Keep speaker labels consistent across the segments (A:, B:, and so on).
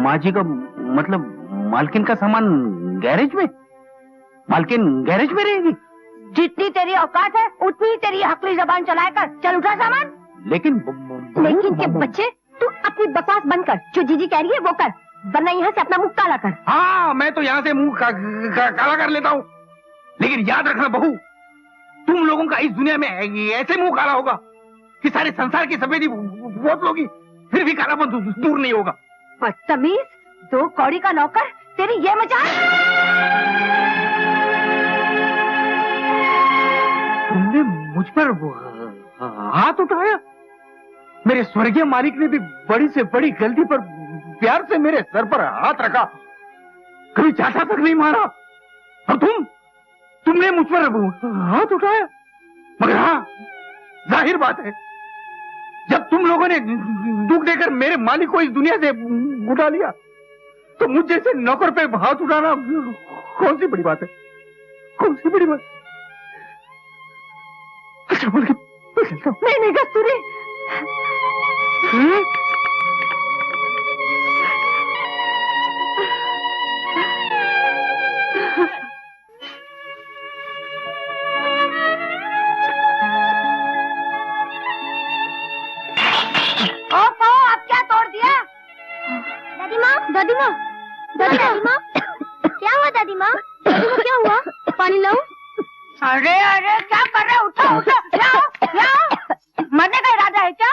A: माँ जी का मतलब मालकिन का सामान गैरेज में? मालकिन गैरेज में रहेगी?
B: जितनी तेरी औकात है उतनी ही तेरी हकली जबान चलाया कर। चल उठा सामान।
A: लेकिन
B: के बच्चे, तू अपनी बकवास बंद कर। जो जीजी कह रही है वो कर, वरना यहाँ से अपना मुंह काला कर।
A: हाँ, मैं तो यहाँ से मुंह काला कर लेता हूँ, लेकिन याद रखना बहू, तुम लोगों का इस दुनिया में ऐसे मुंह काला होगा कि सारे संसार की सफेदी बहुत लोगी, फिर भी कालापन दूर नहीं होगा।
B: बदतमीज, 2 कौड़ी का नौकर, तेरी ये मजाल।
A: तुमने मुझ पर हाथ उठाया? मेरे स्वर्गीय मालिक ने भी बड़ी से बड़ी गलती पर प्यार से मेरे सर पर हाथ रखा, कभी चाटा तक नहीं मारा, और तुमने मुझ पर हाथ उठाया। मगर हाँ, जाहिर बात है, जब तुम लोगों ने दुख देकर मेरे मालिक को इस दुनिया से उठा लिया, तो मुझ जैसे नौकर पे हाथ उठाना कौन सी बड़ी बात है? कौन सी बड़ी बात? अच्छा बोल के
B: नहीं कस्तूरी, अब क्या तोड़ दिया?
C: दादी माँ, क्या हुआ दादी माँ? क्या हुआ? पानी लाऊं?
B: अरे क्या कर रहे? उठो लाओ। मरने का इरादा है क्या?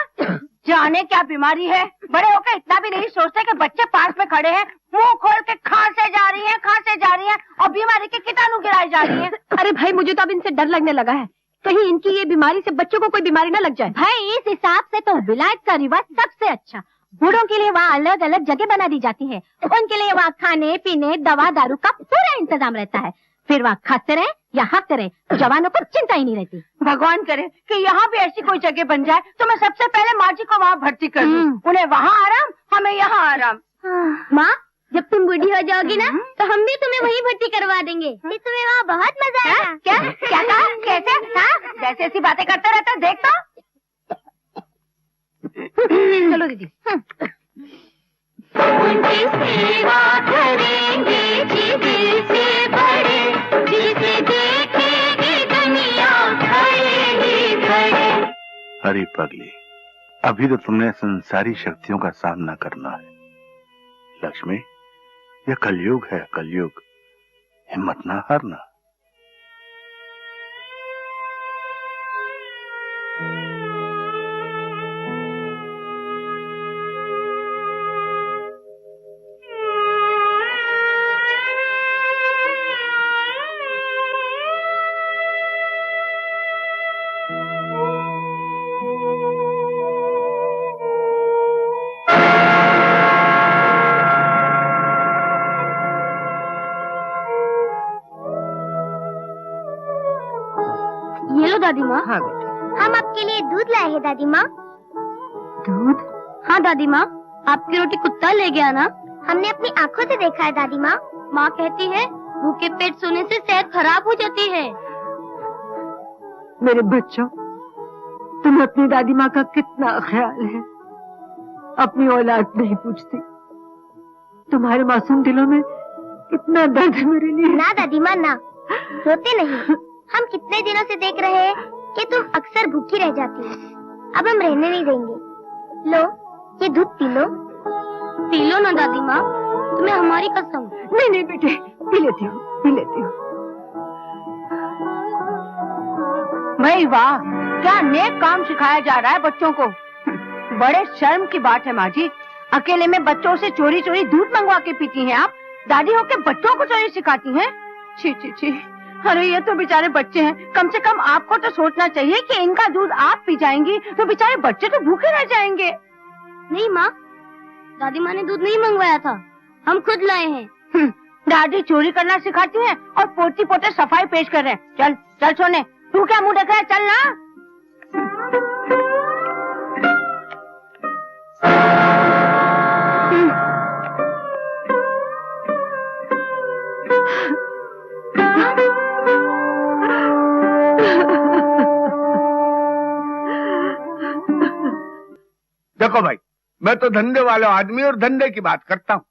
B: जाने क्या बीमारी है, बड़े होकर इतना भी नहीं सोचते कि बच्चे पास में खड़े हैं, मुंह खोल के खांसे जा रही है और बीमारी के कीटाणु गिराई जा रही है।
C: अरे भाई, मुझे तो अब इनसे डर लगने लगा है, कहीं इनकी ये बीमारी से बच्चों को कोई बीमारी ना लग जाए।
B: भाई इस हिसाब से तो विलायत का रिवाज सबसे अच्छा। बूढ़ों के लिए वहाँ अलग अलग जगह बना दी जाती है, उनके लिए वहाँ खाने पीने दवा दारू का पूरा इंतजाम रहता है। फिर वहाँ खाते रहे या हकते रहे, जवानों को चिंता ही नहीं रहती। भगवान करे कि यहाँ भी ऐसी कोई जगह बन जाए तो मैं सबसे पहले माँ जी को वहाँ भर्ती कर दूँ। उन्हें वहाँ आराम, हमें यहाँ आराम।
C: माँ, जब तुम बूढ़ी हो जाओगी ना तो हम भी तुम्हें वहीं भर्ती करवा देंगे, फिर तुम्हें वहाँ बहुत मजा आएगा।
B: क्या कहा? कैसे? जैसे ऐसी बातें करते रहते देख तो। चलो दीदी।
C: उनकी सेवा करेंगे जी दिल से बड़े, जिसे देखेगी दुनिया खड़े ही खड़े।
D: अरे पगली, अभी तो तुमने संसारी शक्तियों का सामना करना है। लक्ष्मी, यह कलयुग है, कलयुग, हिम्मत ना हारना।
C: दादी माँ।
B: हाँ बेटे।
C: हम आपके लिए दूध लाए हैं दादी माँ।
B: दूध?
C: हाँ दादी माँ, आपकी रोटी कुत्ता ले गया ना? हमने अपनी आँखों से देखा है दादी माँ। माँ कहती है भूखे पेट सोने से सेहत खराब हो जाती है।
B: मेरे बच्चों, तुम अपनी दादी माँ का कितना ख्याल है, अपनी औलाद नहीं पूछती। तुम्हारे मासूम दिलों में कितना दर्द है मेरे लिए।
C: ना दादी माँ ना, रोते नहीं। हम कितने दिनों से देख रहे हैं कि तुम अक्सर भूखी रह जाती हो। अब हम रहने नहीं देंगे। लो, ये दूध पी लो। पी लो ना दादी माँ, तुम्हें हमारी कसम।
B: नहीं बेटे, पी लेती हूँ। भाई वाह, क्या नेक काम सिखाया जा रहा है बच्चों को। बड़े शर्म की बात है माँ जी, अकेले में बच्चों से चोरी चोरी दूध मंगवा के पीती हैं आप। दादी होके बच्चों को चोरी सिखाती हैं। छी। अरे ये तो बेचारे बच्चे हैं, कम से कम आपको तो सोचना चाहिए कि इनका दूध आप पी जाएंगी तो बेचारे बच्चे तो भूखे रह जाएंगे।
C: नहीं माँ, दादी माँ ने दूध नहीं मंगवाया था, हम खुद लाए हैं।
B: दादी चोरी करना सिखाती है और पोती पोते सफाई पेश कर रहे हैं। चल सोने, तू क्या मुंह देख रहा है, चल ना।
E: देखो भाई, मैं तो धंधे वाला आदमी और धंधे की बात करता हूँ।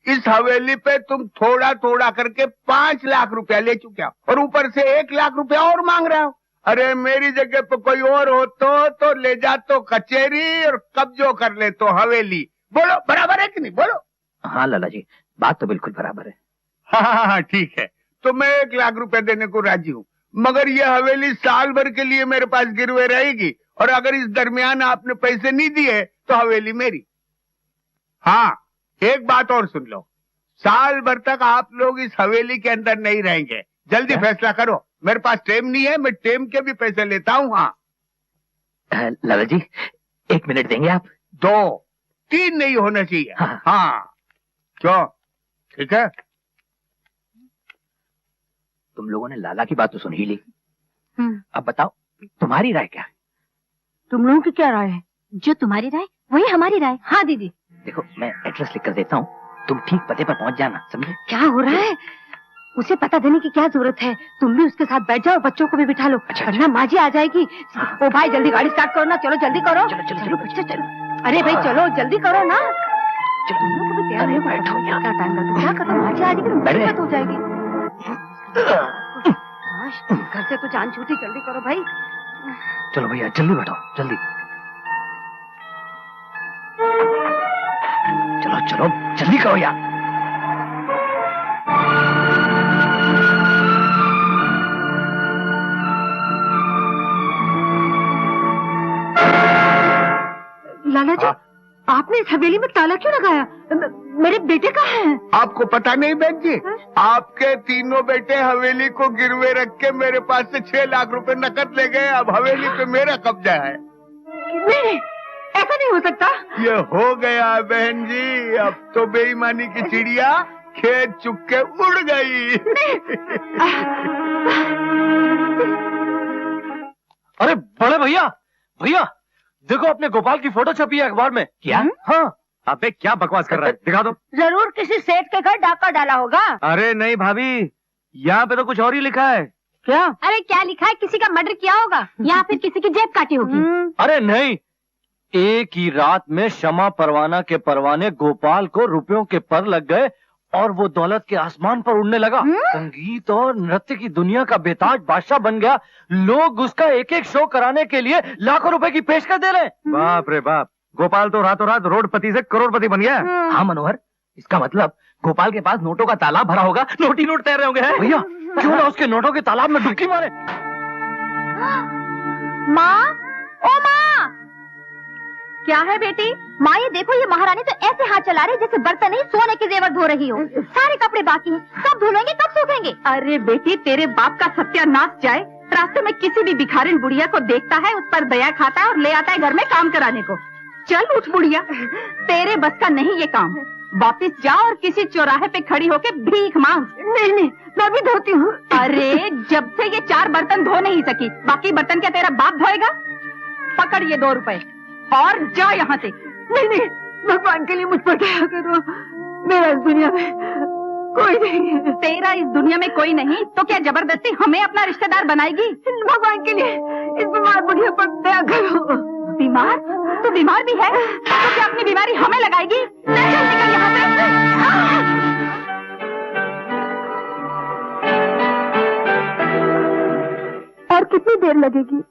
E: इस हवेली पे तुम थोड़ा थोड़ा करके 5 लाख रुपया ले चुके हो और ऊपर से 1 लाख रुपया और मांग रहे हो। अरे मेरी जगह पे कोई और हो तो ले जा तो कचहरी और कब्जो कर ले तो हवेली। बोलो बराबर है कि नहीं? बोलो।
A: हाँ लाला जी, बात तो बिल्कुल बराबर है।
E: हाँ ठीक है, तो मैं 1 लाख रुपया देने को राजी हूँ, मगर ये हवेली साल भर के लिए मेरे पास गिरवे रहेगी और अगर इस दरमियान आपने पैसे नहीं दिए तो हवेली मेरी। हाँ, एक बात और सुन लो, साल भर तक आप लोग इस हवेली के अंदर नहीं रहेंगे। जल्दी फैसला करो, मेरे पास टेम नहीं है, मैं टेम के भी पैसे लेता हूँ। हाँ
A: लाला जी 1 मिनट देंगे आप?
E: 2, 3 नहीं होना चाहिए। हाँ क्यों? ठीक है।
A: तुम लोगों ने लाला की बात तो सुन ही ली, अब बताओ तुम्हारी राय क्या है?
B: तुम लोगों की क्या राय है?
C: जो तुम्हारी राय वही हमारी राय।
B: हाँ दीदी।
A: देखो मैं एड्रेस लिख कर देता हूँ, तुम ठीक पते पर पहुंच जाना, समझे?
B: क्या हो रहा है? उसे पता देने की क्या जरूरत है? तुम भी उसके साथ बैठ जाओ, बच्चों को भी बिठा लो, वरना माँ जी आ जाएगी। ओ भाई जल्दी गाड़ी स्टार्ट करो ना, चलो जल्दी करो। चलो बच्चे चलो। अरे भाई चलो जल्दी करो ना। तुम लोग को भी तैयार हो, बैठो यहाँ। क्या टाइम लगता है? क्या करो, माँ जी आ जाएगी तो दिक्कत हो जाएगी। घर से तो जान छूटी, जल्दी करो भाई।
A: चलो भैया जल्दी बैठो, जल्दी चलो चलो जल्दी करो यार।
B: लाला जी आपने इस हवेली में ताला क्यों लगाया? मेरे बेटे कहाँ हैं?
E: आपको पता नहीं बहन जी, आपके तीनों बेटे हवेली को गिरवे रख के मेरे पास से 6 लाख रुपए नकद ले गए। अब हवेली पे मेरा कब्जा है।
B: नहीं, ऐसा नहीं हो सकता।
E: ये हो गया बहन जी, अब तो बेईमानी की चिड़िया खेत चुग के उड़ गई।
A: अरे बड़े भैया, भैया देखो अपने गोपाल की फोटो छपी है अखबार में। क्या? हाँ। अबे क्या बकवास कर रहा है, दिखा दो।
B: जरूर किसी सेठ के घर डाका डाला होगा।
A: अरे नहीं भाभी, यहाँ पे तो कुछ और ही लिखा है।
B: क्या?
C: अरे क्या लिखा है? किसी का मर्डर किया होगा या फिर किसी की जेब काटी होगी।
A: अरे नहीं, एक ही रात में शमा परवाना के परवाने गोपाल को रुपयों के पर लग गए और वो दौलत के आसमान पर उड़ने लगा। संगीत और नृत्य की दुनिया का बेताज बादशाह बन गया। लोग उसका एक एक शो कराने के लिए लाखों रुपए की पेशकश दे रहे। बाप रे बाप, गोपाल तो रातों रात रोडपति से करोड़पति बन गया। हाँ मनोहर, इसका मतलब गोपाल के पास नोटों का तालाब भरा होगा, नोट ही नोट तैर रहे होंगे। भैया क्यों ना उसके नोटों के तालाब में डुबकी मारे।
C: माँ, ओ माँ। क्या है बेटी? माँ ये देखो, ये महारानी तो ऐसे हाथ चला रही जैसे बर्तन ही सोने के जेवर धो रही हो। सारे कपड़े बाकी हैं, कब धुलेंगे, कब सूखेंगे?
B: अरे बेटी तेरे बाप का सत्यानाश जाए, रास्ते में किसी भी भिखारिन बुढ़िया को देखता है, उस पर दया खाता है और ले आता है घर में काम कराने को। चल उठ बुढ़िया, तेरे बस का नहीं ये काम। वापिस जा और किसी चौराहे पे खड़ी होके भीख मांग। नहीं नहीं, मैं भी धोती हूँ। अरे जब से ये 4 बर्तन धो नहीं सकी, बाकी बर्तन क्या तेरा बाप धोएगा? पकड़ ये 2 रुपए और जा यहाँ से। नहीं नहीं, भगवान के लिए मुझ पर दया करो, मेरा इस दुनिया में कोई नहीं है। तेरा इस दुनिया में कोई नहीं तो क्या जबरदस्ती हमें अपना रिश्तेदार बनाएगी? भगवान के लिए इस बीमार बुढ़िया पर दया करो। बीमार? तू बीमार भी है तो क्या अपनी बीमारी हमें लगाएगी? चल निकल यहाँ से। और कितनी देर लगेगी?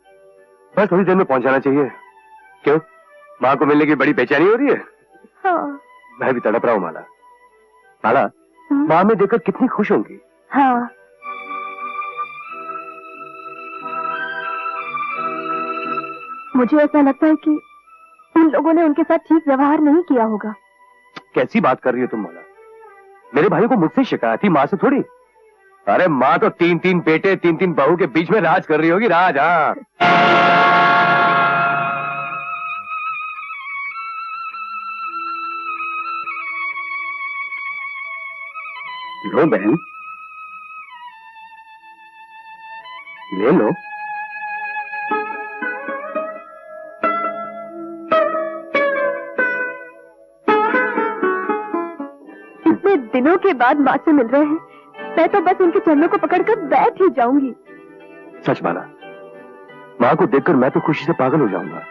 F: बस थोड़ी देर में पहुंचाना चाहिए। क्यों, माँ को मिलने की बड़ी बेचैनी हो रही है?
B: हाँ।
F: मैं भी तड़प रहा हूँ माला। माला, माँ में देखकर कितनी खुश होंगी।
B: हाँ। मुझे ऐसा लगता है कि उन लोगों ने उनके साथ ठीक व्यवहार नहीं किया होगा।
F: कैसी बात कर रही हो तुम माला? मेरे भाई को मुझसे शिकायत थी, माँ से थोड़ी। अरे माँ तो 3-3 बेटे 3-3 बहू के बीच में राज कर रही होगी, राज। हाँ लो बहन, ले लो।
B: इतने दिनों के बाद माँ से मिल रहे हैं, मैं तो बस उनके चरणों को पकड़कर बैठ ही जाऊंगी।
F: सच माला, माँ को देखकर मैं तो खुशी से पागल हो जाऊंगा।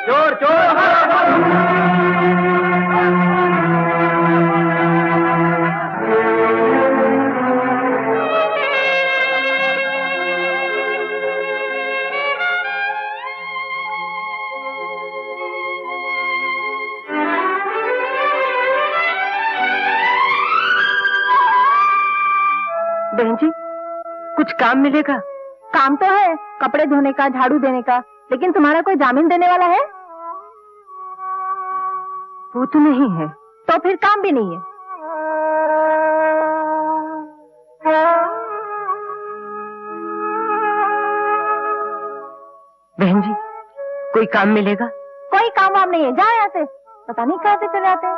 F: चोर चोर।
B: बहन जी, कुछ काम मिलेगा? काम तो है, कपड़े धोने का, झाड़ू देने का, लेकिन तुम्हारा कोई जामीन देने वाला है? वो तो नहीं है, तो फिर काम भी नहीं है। बहन जी, कोई काम मिलेगा? कोई काम वाम नहीं है, जाओ यहाँ से। पता नहीं कहाँ से चले आते हैं।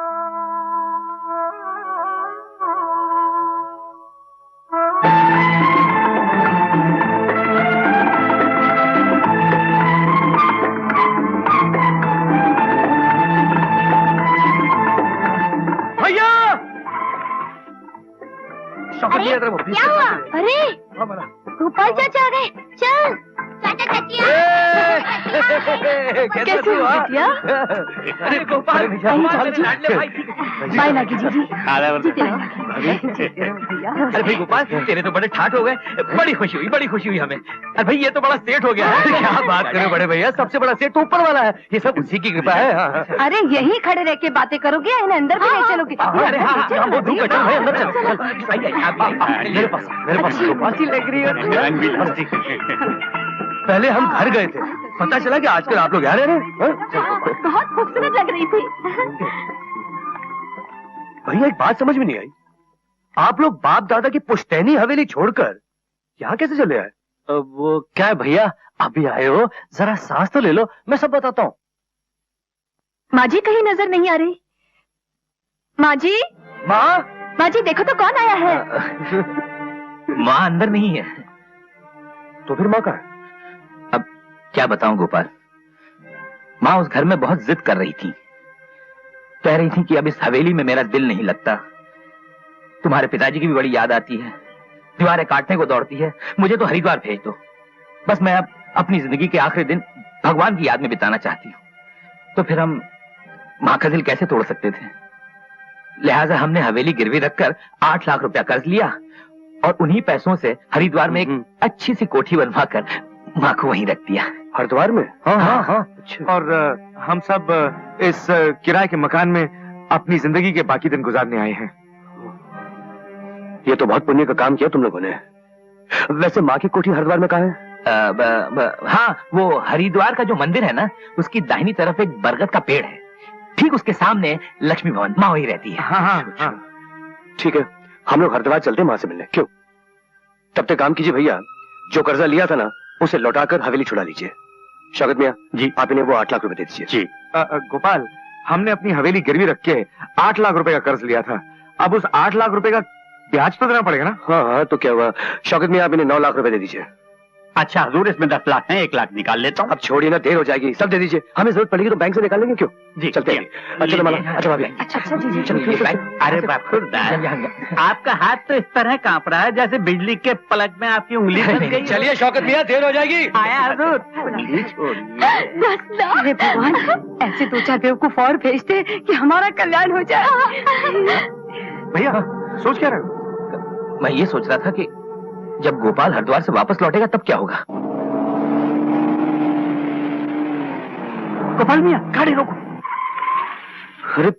C: अरे क्या हुआ? अरे गोपाल चाचा आ गए। चल चाचा चाचिया।
B: कैसे हो बिटिया?
F: अरे गोपाल
B: बाय लागी जी। जीते रहो।
F: अरे भाई गोपाल, तेरे तो बड़े ठाठ हो गए। बड़ी खुशी हुई हमें। अरे भाई ये तो बड़ा सेठ हो गया। क्या बात करो बड़े भैया, सबसे बड़ा सेठ तो ऊपर वाला है। ये सब उसी की कृपा है।
B: अरे यहीं खड़े रह के बातें करोगे या इन्हें अंदर भी नहीं चलोगे?
F: अरे हाँ, वो धूप है, चल भाई अंदर चल। मेरे पास गोपाल की लग रही है। पहले हम घर गए थे, पता चला कि आजकल आप लोग यहाँ रह रहे हैं।
B: बहुत खूबसूरत लग रही थी।
F: भैया एक बात समझ में नहीं आई, आप लोग बाप दादा की पुश्तैनी हवेली छोड़कर यहाँ कैसे चले आए? वो क्या है भैया, अभी आए हो, जरा सांस तो ले लो, मैं सब बताता हूँ।
B: माँ जी कहीं नजर नहीं आ रही। माँ जी, माँ जी देखो तो कौन आया है।
G: माँ अंदर नहीं है।
F: तो फिर माँ कहाँ है?
G: अब क्या बताऊं गोपाल, माँ उस घर में बहुत जिद कर रही थी। कह रही थी कि अब इस हवेली में मेरा दिल नहीं लगता, तुम्हारे पिताजी की भी बड़ी याद आती है, दीवारें काटने को दौड़ती है, मुझे तो हरिद्वार भेज दो। बस मैं अब अपनी जिंदगी के आखिरी दिन भगवान की याद में बिताना चाहती हूँ। तो फिर हम माँ का दिल कैसे तोड़ सकते थे? लिहाजा हमने हवेली गिरवी रखकर 8 लाख रुपया कर्ज लिया और उन्हीं पैसों से हरिद्वार में एक अच्छी सी कोठी बनवाकर माँ को वहीं रख दिया।
F: हरिद्वार में? हाँ। और हम सब इस किराए के मकान में अपनी जिंदगी के बाकी दिन गुजारने आए हैं। ये तो बहुत पुण्य का काम किया तुम लोगों ने। वैसे माँ की कोठी हरिद्वार में कहाँ है?
G: हाँ, वो हरिद्वार का जो मंदिर है ना, उसकी दाहिनी तरफ एक बरगद का पेड़ है, ठीक उसके सामने लक्ष्मी भवन, माँ वही रहती है।
F: हाँ। ठीक है, हम लोग हरिद्वार चलते हैं माँ से मिलने। क्यों? तब तक काम कीजिए भैया, जो कर्जा लिया था ना उसे लौटाकर हवेली छुड़ा लीजिए। शौकत मियाँ जी, आप इन्हें वो 8 लाख रुपए दे दीजिए। जी। गोपाल, हमने अपनी हवेली गिरवी रख के 8 लाख रुपए का कर्ज लिया था, अब उस 8 लाख रुपए का ब्याज तो देना पड़ेगा ना? हाँ, तो क्या हुआ? शौकत मियाँ, आप इन्हें 9 लाख रुपए दे दीजिए।
G: अच्छा हजूर, इसमें 10 लाख है, 1 लाख निकाल लेता हूँ।
F: अब छोड़िए ना, देर हो जाएगी, सब दे दीजिए। हमें जरूरत पड़ेगी तो बैंक से निकाल लेंगे। क्यों? जी चलते हैं। अच्छा भाभी।
B: अच्छा जी।
G: अरे बाप, आपका हाथ तो इस तरह कांप रहा है जैसे बिजली के पलक में आपकी उंगली फंस गई।
F: चलिए शौकत मियाँ, देर हो जाएगी।
G: आया हजूर।
B: अरे भगवान, ऐसे 2-4 बेवकूफ और भेजते कि हमारा कल्याण हो जाए।
F: भैया सोच क्या रहे हो?
G: मैं ये सोच रहा था कि जब गोपाल हरिद्वार से वापस लौटेगा तब क्या होगा।
A: गोपाल मियाँ, गाड़ी रोको।
F: अरे